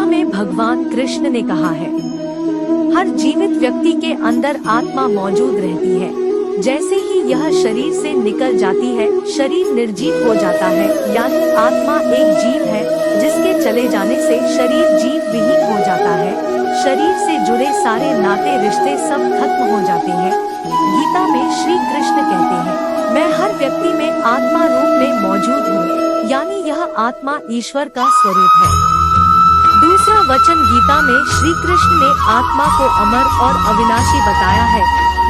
में भगवान कृष्ण ने कहा है, हर जीवित व्यक्ति के अंदर आत्मा मौजूद रहती है। जैसे ही यह शरीर से निकल जाती है, शरीर निर्जीव हो जाता है, यानी आत्मा एक जीव है जिसके चले जाने से शरीर जीव विहीन हो जाता है। शरीर से जुड़े सारे नाते रिश्ते सब खत्म हो जाते हैं। गीता में श्री कृष्ण कहते हैं, मैं हर व्यक्ति में आत्मा रूप में मौजूद हूँ, यानी यह आत्मा ईश्वर का स्वरूप है। दूसरा वचन गीता में श्री कृष्ण ने आत्मा को अमर और अविनाशी बताया है,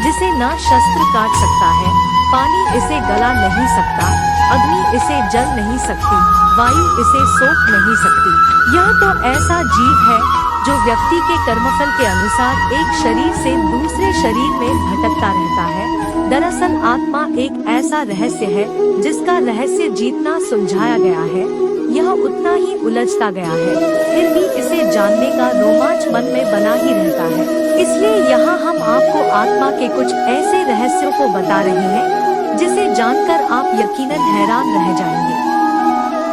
जिसे न शस्त्र काट सकता है, पानी इसे गला नहीं सकता, अग्नि इसे जल नहीं सकती, वायु इसे सोख नहीं सकती। यह तो ऐसा जीव है जो व्यक्ति के कर्मफल के अनुसार एक शरीर से दूसरे शरीर में भटकता रहता है। दरअसल आत्मा एक ऐसा रहस्य है जिसका रहस्य जितना सुलझाया गया है, यह उतना ही उलझता गया है, फिर भी इसे जानने का रोमांच मन में बना ही रहता है। इसलिए यहाँ हम आपको आत्मा के कुछ ऐसे रहस्यों को बता रहे हैं जिसे जानकर आप यकीनन हैरान रह जाएंगे।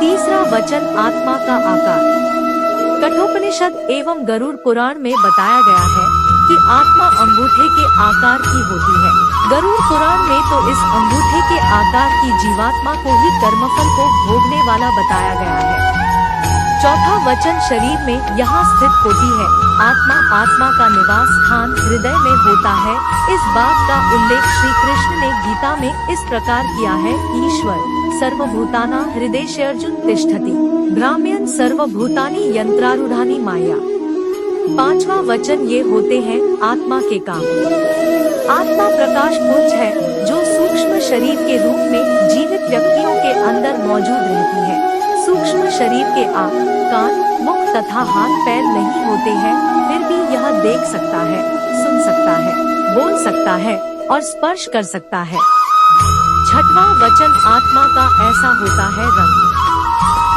तीसरा वचन आत्मा का आकार। कठोपनिषद एवं गरुड़ पुराण में बताया गया है कि आत्मा अंगूठे के आकार की होती है। गरुड़ पुराण में तो इस अंगूठे के आकार की जीवात्मा को ही कर्मफल को भोगने वाला बताया गया है। चौथा वचन शरीर में यहाँ स्थित होती है। आत्मा का निवास स्थान हृदय में होता है। इस बात का उल्लेख श्री कृष्ण ने गीता में इस प्रकार किया है, ईश्वर सर्वभूताना हृदयेऽर्जुन तिष्ठति, भ्राम्यन् सर्वभूतानि यंत्रारूढ़ानि माया। पांचवा वचन ये होते हैं आत्मा के काम। आत्मा प्रकाश पुंज है जो सूक्ष्म शरीर के रूप में जीवित व्यक्तियों के अंदर मौजूद रहती है। सूक्ष्म शरीर के आँख, कान, मुख तथा हाथ पैर नहीं होते हैं, फिर भी यह देख सकता है, सुन सकता है, बोल सकता है और स्पर्श कर सकता है। छठवां वचन आत्मा का ऐसा होता है रंग।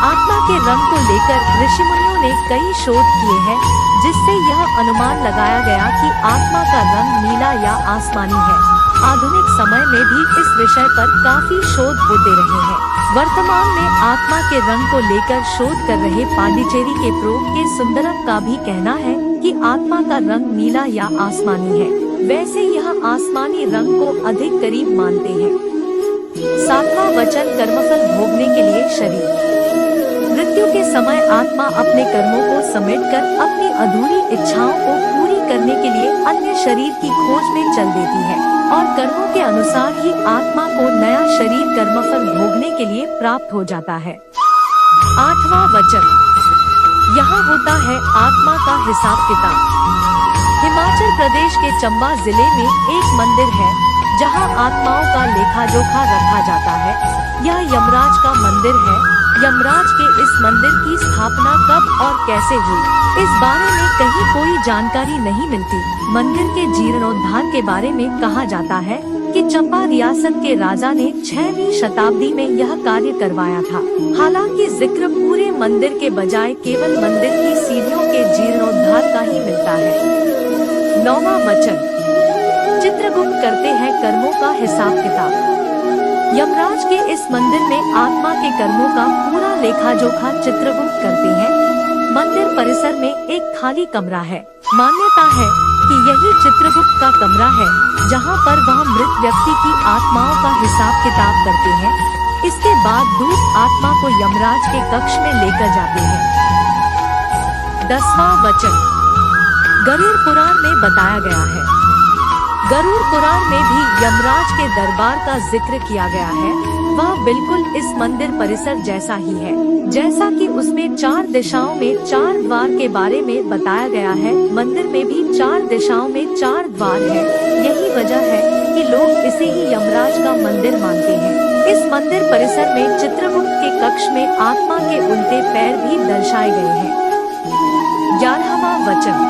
आत्मा के रंग को लेकर ऋषि मुनियों ने कई शोध किए हैं, जिससे यह अनुमान लगाया गया कि आत्मा का रंग नीला या आसमानी है। आधुनिक समय में भी इस विषय पर काफी शोध होते रहे हैं। वर्तमान में आत्मा के रंग को लेकर शोध कर रहे पांडिचेरी के प्रो के सुंदरम का भी कहना है कि आत्मा का रंग नीला या आसमानी है। वैसे यह आसमानी रंग को अधिक करीब मानते हैं। सातवां वचन कर्मफल भोगने के लिए शरीर। मृत्यु के समय आत्मा अपने कर्मों को समेटकर अपनी अधूरी इच्छाओं को पूरी करने के लिए अन्य शरीर की खोज में चल देती है और कर्मों के अनुसार ही आत्मा को नया शरीर कर्मफल भोगने के लिए प्राप्त हो जाता है। आठवां वचन यहाँ होता है आत्मा का हिसाब किताब। हिमाचल प्रदेश के चंबा जिले में एक मंदिर है जहाँ आत्माओं का लेखा जोखा रखा जाता है। यह यमराज का मंदिर है। यमराज के इस मंदिर की स्थापना कब और कैसे हुई, इस बारे में कहीं कोई जानकारी नहीं मिलती। मंदिर के जीर्णोद्धार के बारे में कहा जाता है कि चंबा रियासत के राजा ने 6वीं शताब्दी में यह कार्य करवाया था। हालांकि जिक्र पूरे मंदिर के बजाय केवल मंदिर की सीढ़ियों के जीर्णोद्धार का ही मिलता है। 9वां वचन चित्रगुप्त करते हैं कर्मों का हिसाब किताब। यमराज के इस मंदिर में आत्मा के कर्मों का पूरा लेखा जोखा चित्रगुप्त करते हैं। मंदिर परिसर में एक खाली कमरा है। मान्यता है कि यही चित्रगुप्त का कमरा है जहां पर वह मृत व्यक्ति की आत्माओं का हिसाब किताब करते हैं। इसके बाद दूत आत्मा को यमराज के कक्ष में लेकर जाते हैं। 10वां वचन गरुड़ पुराण में बताया गया है। गरुड़ पुराण में भी यमराज के दरबार का जिक्र किया गया है। वह बिल्कुल इस मंदिर परिसर जैसा ही है, जैसा कि उसमें 4 दिशाओं में 4 द्वार के बारे में बताया गया है। मंदिर में भी 4 दिशाओं में 4 द्वार है। यही वजह है कि लोग इसे ही यमराज का मंदिर मानते हैं। इस मंदिर परिसर में चित्रगुप्त के कक्ष में आत्मा के उल्टे पैर भी दर्शाए गए हैं। 11वां वचन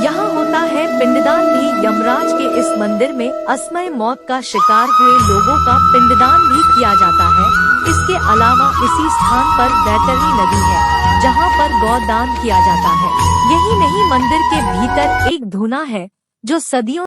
यहाँ होता है पिंडदान भी। यमराज के इस मंदिर में असमय मौत का शिकार हुए लोगों का पिंडदान भी किया जाता है। इसके अलावा इसी स्थान पर वैतरणी नदी है जहाँ पर गौदान किया जाता है। यही नहीं, मंदिर के भीतर एक धूना है जो सदियों